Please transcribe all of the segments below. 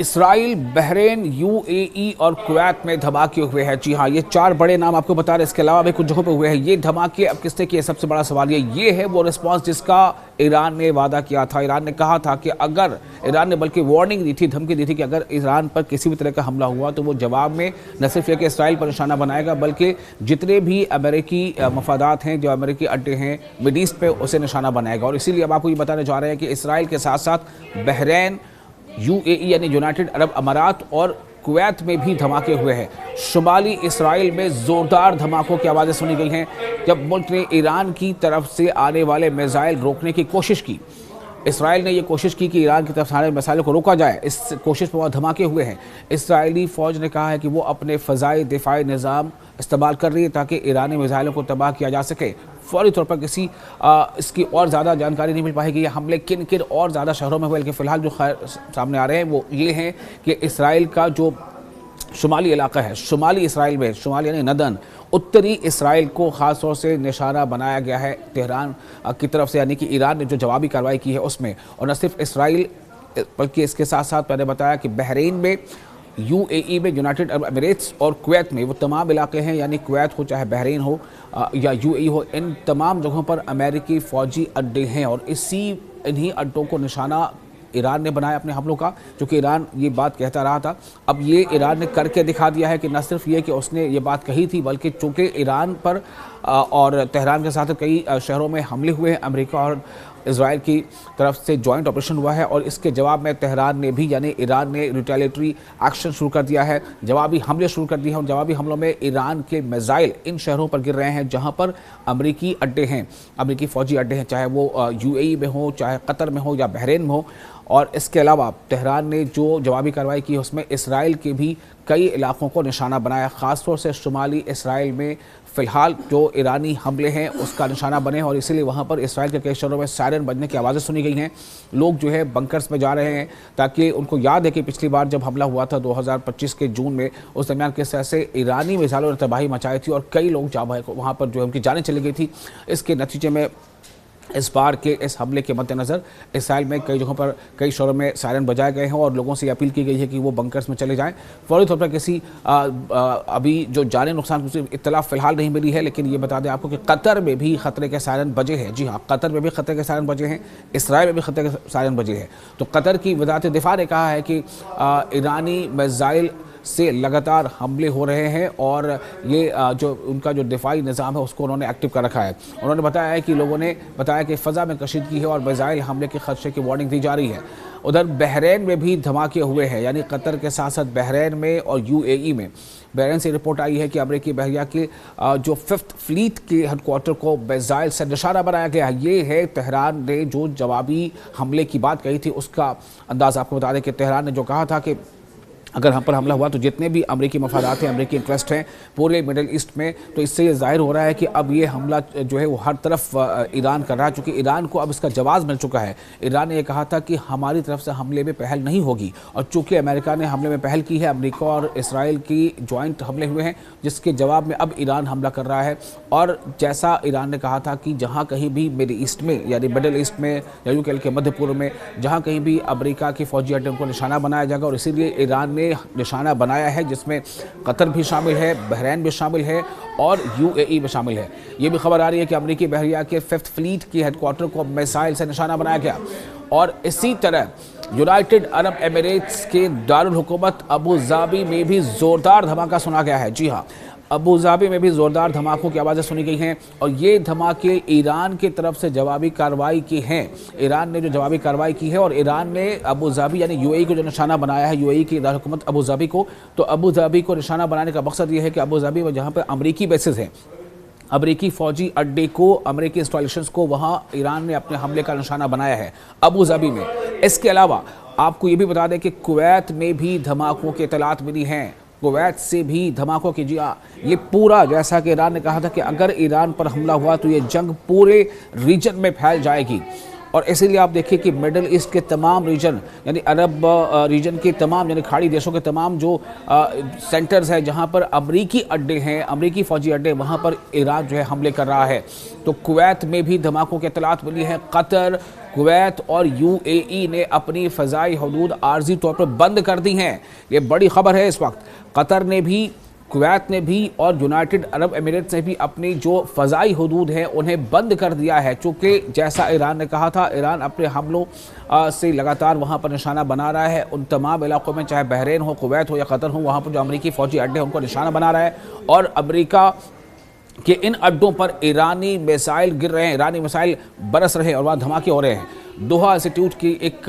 Israel, Bahrain, UAE और Kuwait में धमाके हुए हैं। जी हाँ, ये 4 बड़े नाम आपको बता रहे हैं। इसके अलावा भी कुछ जगहों पे हुए हैं। ये धमाके अब किसने किए, सबसे बड़ा सवाल ये है वो रिस्पांस जिसका ईरान ने वादा किया था। ईरान ने कहा था कि अगर ईरान ने बल्कि वार्निंग दी थी, धमकी दी थी कि अगर ईरान पर किसी भी तरह का हमला हुआ तो वो जवाब में न सिर्फ ये कि इसराइल पर निशाना बनाएगा बल्कि जितने भी अमेरिकी मफादात हैं, जो अमेरिकी अड्डे हैं मिड ईस्ट पे, उसे निशाना बनाएगा। और इसीलिए अब आपको ये बताने जा रहे हैं कि इसराइल के साथ साथ बहरीन, यूएई यानी यूनाइटेड अरब अमारात और कुवैत में भी धमाके हुए हैं। शुमाली इसराइल में जोरदार धमाकों की आवाज़ें सुनी गई हैं जब मुल्क ने ईरान की तरफ से आने वाले मिसाइल रोकने की कोशिश की। इसराइल ने यह कोशिश की कि ईरान की तरफ से आने वाले मिसाइलों को रोका जाए। इस कोशिश पर वहाँ धमाके हुए हैं। इसराइली फ़ौज ने कहा है कि वो अपने फ़ज़ाई दिफाई निज़ाम इस्तेमाल कर रही है ताकि ईरानी मिसाइलों को तबाह किया जा सके। फौरी तौर पर किसी इसकी और ज़्यादा जानकारी नहीं मिल पाएगी। ये हमले किन किन और ज़्यादा शहरों में हुए, लेकिन फ़िलहाल जो सामने आ रहे हैं वो ये हैं कि इसराइल का जो शुमाली इलाका है, शुमाली इसराइल में, शुमाली यानी नदन, उत्तरी इसराइल को ख़ास तौर से निशाना बनाया गया है तेहरान की तरफ से, यानी कि ईरान ने जो जवाबी कार्रवाई की है उसमें। और न सिर्फ इसराइल बल्कि इसके साथ साथ मैंने बताया कि बहरीन में, यूएई में, यूनाइटेड अरब अमीरेट्स और कुवैत में, वो तमाम इलाके हैं, यानी कुवैत हो चाहे बहरीन हो या यूएई हो, इन तमाम जगहों पर अमेरिकी फ़ौजी अड्डे हैं। और इन्हीं अड्डों को निशाना ईरान ने बनाया अपने हमलों का, क्योंकि ईरान ये बात कहता रहा था। अब ये ईरान ने करके दिखा दिया है कि न सिर्फ ये कि उसने ये बात कही थी, बल्कि चूँकि ईरान पर और तेहरान के साथ कई शहरों में हमले हुए हैं, अमेरिका और इजराइल की तरफ से जॉइंट ऑपरेशन हुआ है और इसके जवाब में तेहरान ने भी, यानी ईरान ने रिटेलिएटरी एक्शन शुरू कर दिया है, जवाबी हमले शुरू कर दिए हैं। और जवाबी हमलों में ईरान के मिसाइल इन शहरों पर गिर रहे हैं जहां पर अमेरिकी अड्डे हैं, अमेरिकी फ़ौजी अड्डे हैं, चाहे वो यूएई में हो, चाहे कतर में हो या बहरीन में हो। और इसके अलावा तेहरान ने जो जवाबी कार्रवाई की है उसमें इसराइल के भी कई इलाकों को निशाना बनाया, ख़ासतौर से शुमाली इसराइल में फ़िलहाल जो ईरानी हमले हैं उसका निशाना बने। और इसीलिए वहाँ पर इसराइल के कई शहरों में सायरन बजने की आवाज़ें सुनी गई हैं। लोग जो है बंकर्स में जा रहे हैं, ताकि उनको याद है कि पिछली बार जब हमला हुआ था 2025 के जून में, उस दरमियान किस तरह से ईरानी मिसाइलों ने तबाही मचाई थी और कई लोग वहाँ पर जो उनकी जानें चली गई थी। इसके नतीजे में इस बार के इस हमले के मद्देनज़र इसराइल में कई जगहों पर, कई शहरों में सायरन बजाए गए हैं और लोगों से अपील की गई है कि वो बंकर्स में चले जाएं। फौरी तौर पर किसी अभी जो जाने नुकसान की इत्तला फ़िलहाल नहीं मिली है, लेकिन ये बता दें आपको कि कतर में भी ख़तरे के सायरन बजे हैं। जी हाँ, कतर में भी ख़तरे के सायरन बजे हैं, इसराइल में भी ख़तरे के सायरन बजे हैं। तो कतर की वज़ारत दिफ़ा ने कहा है कि ईरानी मिसाइल से लगातार हमले हो रहे हैं और ये जो उनका जो दिफाई निज़ाम है उसको उन्होंने एक्टिव कर रखा है। उन्होंने बताया है कि लोगों ने बताया कि फ़ज़ा में कशीदगी है और मिसाइल हमले के खदशे की वार्निंग दी जा रही है। उधर बहरीन में भी धमाके हुए हैं, यानी कतर के साथ साथ बहरीन में और यूएई में। बहरीन से रिपोर्ट आई है कि अमेरिकी बहरिया के जो 5th फ्लीट के हेडक्वार्टर को मिसाइल से निशाना बनाया गया है। ये है तेहरान ने जो जवाबी हमले की बात कही थी उसका अंदाज़। आपको बता दें कि तेहरान ने जो कहा था कि अगर हम पर हमला हुआ तो जितने भी अमेरिकी मफादात हैं, अमेरिकी इंटरेस्ट हैं पूरे मिडिल ईस्ट में, तो इससे ये जाहिर हो रहा है कि अब ये हमला जो है वो हर तरफ ईरान कर रहा है, क्योंकि ईरान को अब इसका जवाब मिल चुका है। ईरान ने यह कहा था कि हमारी तरफ से हमले में पहल नहीं होगी, और चूँकि अमेरिका ने हमले में पहल की है, अमेरिका और इसराइल की जॉइंट हमले हुए हैं, जिसके जवाब में अब ईरान हमला कर रहा है। और जैसा ईरान ने कहा था कि जहाँ कहीं भी मिडिल ईस्ट में, यानी मिडिल ईस्ट में या यूं कह के मध्य पूर्व में, जहाँ कहीं भी अमेरिका की फ़ौजी अड्डे को निशाना बनाया जाएगा, और इसीलिए ईरान ने निशाना बनाया है, जिसमें कतर भी शामिल है, बहरीन भी शामिल है और यूएई भी शामिल है। ये भी खबर आ रही है कि अमेरिकी बहरिया के 5th फ्लीट के हेडक्वार्टर को मिसाइल से निशाना बनाया गया। और इसी तरह यूनाइटेड अरब एमिरेट्स के दारुल हुकूमत अबू धाबी में भी ज़ोरदार धमाका सुना गया है। जी हाँ, अबू धाबी में भी ज़ोरदार धमाकों की आवाज़ें सुनी गई हैं और ये धमाके ईरान की तरफ से जवाबी कार्रवाई की हैं। ईरान ने जो जवाबी कार्रवाई की है और ईरान ने अबू धाबी यानी यूएई को जो निशाना बनाया है, यूएई की दारुल अबू धाबी को, तो अबू धाबी को निशाना बनाने का मकसद ये है कि अबू धाबी में जहाँ पर अमरीकी बेसिस हैं, अमरीकी फ़ौजी अड्डे को, अमरीकी इंस्टॉलेशंस को, वहाँ ईरान ने अपने हमले का निशाना बनाया है अबू धाबी में। इसके अलावा आपको ये भी बता दें कि कुवैत में भी धमाकों की इतलात मिली हैं। कुवैत से भी धमाकों की। जी हाँ, ये पूरा जैसा कि ईरान ने कहा था कि अगर ईरान पर हमला हुआ तो ये जंग पूरे रीजन में फैल जाएगी। और इसीलिए आप देखिए कि मिडिल ईस्ट के तमाम रीजन यानी अरब रीजन के तमाम यानी खाड़ी देशों के तमाम जो सेंटर्स हैं जहां पर अमरीकी अड्डे हैं, अमरीकी फौजी अड्डे, वहां पर ईरान जो है हमले कर रहा है। तो कुवैत में भी धमाकों की इत्तलात मिली है। कतर, कुवैत और यूएई ने अपनी फ़ज़ाई हदूद आर्जी तौर पर बंद कर दी हैं। ये बड़ी खबर है इस वक्त। कतर ने भी, कुवैत ने भी और यूनाइटेड अरब एमिरेट्स ने भी अपनी जो फ़ज़ाई हदूद हैं उन्हें बंद कर दिया है। चूँकि जैसा ईरान ने कहा था, ईरान अपने हमलों से लगातार वहाँ पर निशाना बना रहा है। उन तमाम इलाकों में, चाहे बहरीन हो, कुवैत हो या कतर हो, वहाँ पर जो अमरीकी फ़ौजी अड्डे हैं उनको निशाना बना रहा है। और अमरीका कि इन अड्डों पर ईरानी मिसाइल गिर रहे हैं, ईरानी मिसाइल बरस रहे हैं और वहाँ धमाके हो रहे हैं। दोहा इंस्टीट्यूट की एक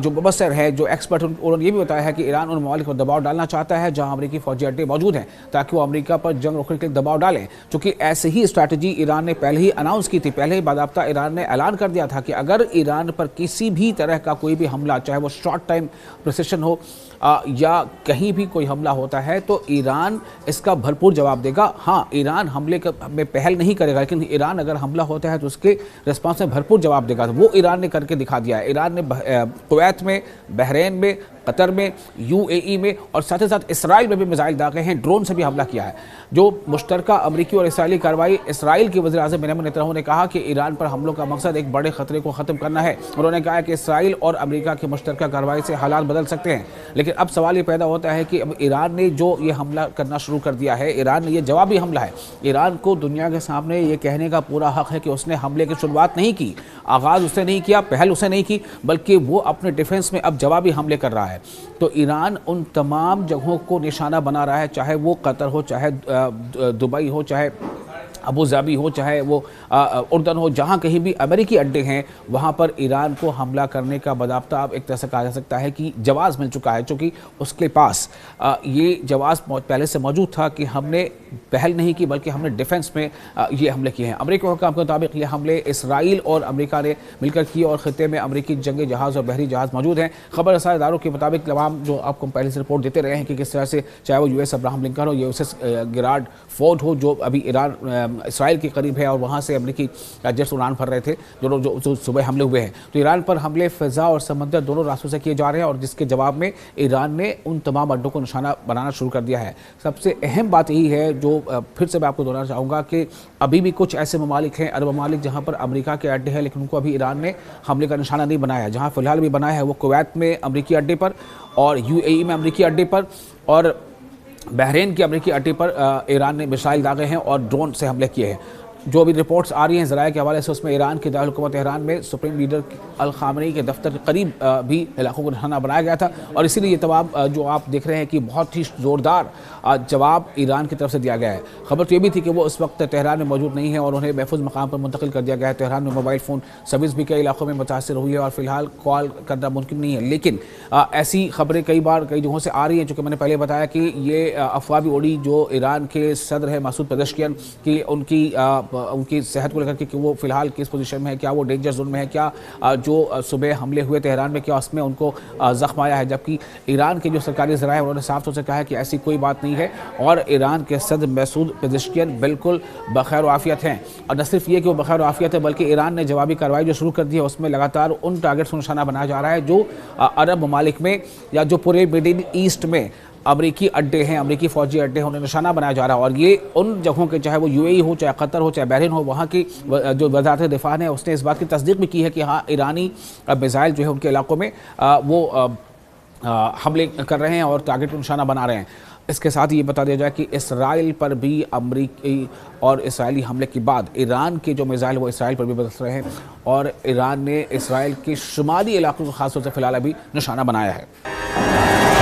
जो मुबस्सिर है, जो एक्सपर्ट, उन्होंने ये भी बताया है कि ईरान उन ममालिक पर दबाव डालना चाहता है जहां अमरीकी फौजी अड्डे मौजूद हैं, ताकि वो अमेरिका पर जंग रोकने के लिए दबाव डालें। चूँकि ऐसे ही स्ट्रैटेजी ईरान ने पहले ही अनाउंस की थी। पहले ही बाकायदा ईरान ने ऐलान कर दिया था कि अगर ईरान पर किसी भी तरह का कोई भी हमला, चाहे वो शॉर्ट टाइम प्रिसिशन हो या कहीं भी कोई हमला होता है, तो ईरान इसका भरपूर जवाब देगा। हाँ, ईरान हमले में पहल नहीं करेगा, लेकिन ईरान अगर हमला होता है तो उसके रिस्पॉन्स में भरपूर जवाब देगा। तो वो ईरान ने करके दिखा दिया है। ईरान ने कुवैत में, बहरीन में, कतर में, यूएई में और साथ ही साथ इसराइल में भी मिसाइल दागे हैं, ड्रोन से भी हमला किया है। जो मुश्तरका अमरीकी और इसराइली कार्रवाई, इसराइल के वज़ीर-ए-आज़म बेंजामिन नेतन्याहू ने कहा कि ईरान पर हमलों का मकसद एक बड़े खतरे को ख़त्म करना है। उन्होंने कहा कि इसराइल और अमरीका की मुश्तरका कार्रवाई से हालात बदल सकते हैं। लेकिन अब सवाल ये पैदा होता है कि अब ईरान ने जो ये हमला करना शुरू कर दिया है, ईरान ने ये जवाबी हमला है। ईरान को दुनिया के सामने ये कहने का पूरा हक है कि उसने हमले की शुरुआत नहीं की, आगाज़ उसने नहीं किया, पहल उसने नहीं की, बल्कि वो अपने डिफेंस में अब जवाबी हमले कर रहा है। तो ईरान उन तमाम जगहों को निशाना बना रहा है, चाहे वो कतर हो, चाहे दुबई हो, चाहे अबू धाबी हो, चाहे वो उर्दन हो, जहाँ कहीं भी अमेरिकी अड्डे हैं वहाँ पर ईरान को हमला करने का बाकायदा अब एक तरह से कहा जा सकता है कि जवाज़ मिल चुका है। चूँकि उसके पास ये जवाज़ पहले से मौजूद था कि हमने पहल नहीं की, बल्कि हमने डिफेंस में ये हमले किए हैं। अमेरिकी हुक्काम के मुताबिक ये हमले इसराइल और अमेरिका ने मिलकर किए और ख़ित्ते में अमेरिकी जंगी जहाज़ और बहरी जहाज़ मौजूद हैं। खबर रसानी इदारों के मुताबिक तमाम जो आपको पहले से रिपोर्ट देते रहे हैं कि किस तरह से, चाहे वो यूएस अब्राहम लिंकन हो, यूएसएस गिरार्ड फोर्ड हो, जो अभी ईरान इसराइल के करीब है, और वहाँ से अमेरिकी जेट्स उड़ान भर रहे थे, जो सुबह हमले हुए हैं। तो ईरान पर हमले फ़िज़ा और समंदर दोनों रास्तों से किए जा रहे हैं, और जिसके जवाब में ईरान ने उन तमाम अड्डों को निशाना बनाना शुरू कर दिया है। सबसे अहम बात यही है, जो फिर से मैं आपको दोहराना चाहूँगा, कि अभी भी कुछ ऐसे ममालिक हैं, अरब ममालिक, जहाँ पर अमेरिका के अड्डे हैं, लेकिन उनको अभी ईरान ने हमले का निशाना नहीं बनाया है। जहाँ फ़िलहाल भी बनाया है वो कुवैत में अमेरिकी अड्डे पर, और यूएई में अमेरिकी अड्डे पर, और बहरीन के अमेरिकी अड्डे पर ईरान ने मिसाइल दागे हैं और ड्रोन से हमले किए हैं। जो अभी रिपोर्ट्स आ रही हैं ज़राए के हवाले से, उसमें ईरान के दारुल हुकूमत तेहरान में सुप्रीम लीडर अल ख़ामेनी के दफ्तर के करीब भी इलाकों को निशाना बनाया गया था, और इसीलिए ये तमाम जो आप देख रहे हैं कि बहुत ही ज़ोरदार जवाब ईरान की तरफ से दिया गया है। खबर तो ये भी थी कि वो इस वक्त तेहरान में मौजूद नहीं है और उन्हें महफूज मकाम पर मुंतकिल कर दिया गया है। तेहरान में मोबाइल फ़ोन सर्विस भी कई इलाकों में मुतासर हुई है और फिलहाल कॉल करना मुमकिन नहीं है। लेकिन ऐसी खबरें कई बार कई जगहों से आ रही हैं, चूँकि मैंने पहले बताया कि ये अफवाह भी उड़ी जो ईरान के सदर है मसूद पेज़ेश्कियान की उनकी सेहत को लेकर के कि वो फिलहाल किस पोजीशन में है, क्या वो डेंजर जोन में है, क्या जो सुबह हमले हुए तेहरान में क्या उसमें उनको जख्म आया है। जबकि ईरान के जो सरकारी ज़राए हैं उन्होंने साफ तौर से कहा है कि ऐसी कोई बात नहीं है, और ईरान के सदर मसूद पेज़ेश्कियान बिल्कुल बखैर आफियत हैं। और न सिर्फ ये कि वो बखैर आफियत है, बल्कि ईरान ने जवाबी कार्रवाई जो शुरू कर दी है उसमें लगातार उन टारगेट्स को निशाना बनाया जा रहा है जो अरब ममालिक में या जो पूरे मिडिल ईस्ट में अमरीकी अड्डे हैं, अमरीकी फ़ौजी अड्डे हैं, उन्हें निशाना बनाया जा रहा है। और ये उन जगहों के, चाहे वो यूएई हो, चाहे कतर हो, चाहे बहरीन हो, वहाँ की जो वज़ारत दिफ़ा ने उसने इस बात की तस्दीक भी की है कि हाँ, ईरानी मिसाइल जो है उनके इलाकों में वो हमले कर रहे हैं और टारगेट को निशाना बना रहे हैं। इसके साथ ही ये बता दिया जाए कि इसराइल पर भी अमरीकी और इसराइली हमले के बाद ईरान के जो मिसाइल वो इसराइल पर भी बरस रहे हैं, और ईरान ने इसराइल के शुमाली इलाकों को खासतौर से फिलहाल अभी निशाना बनाया है।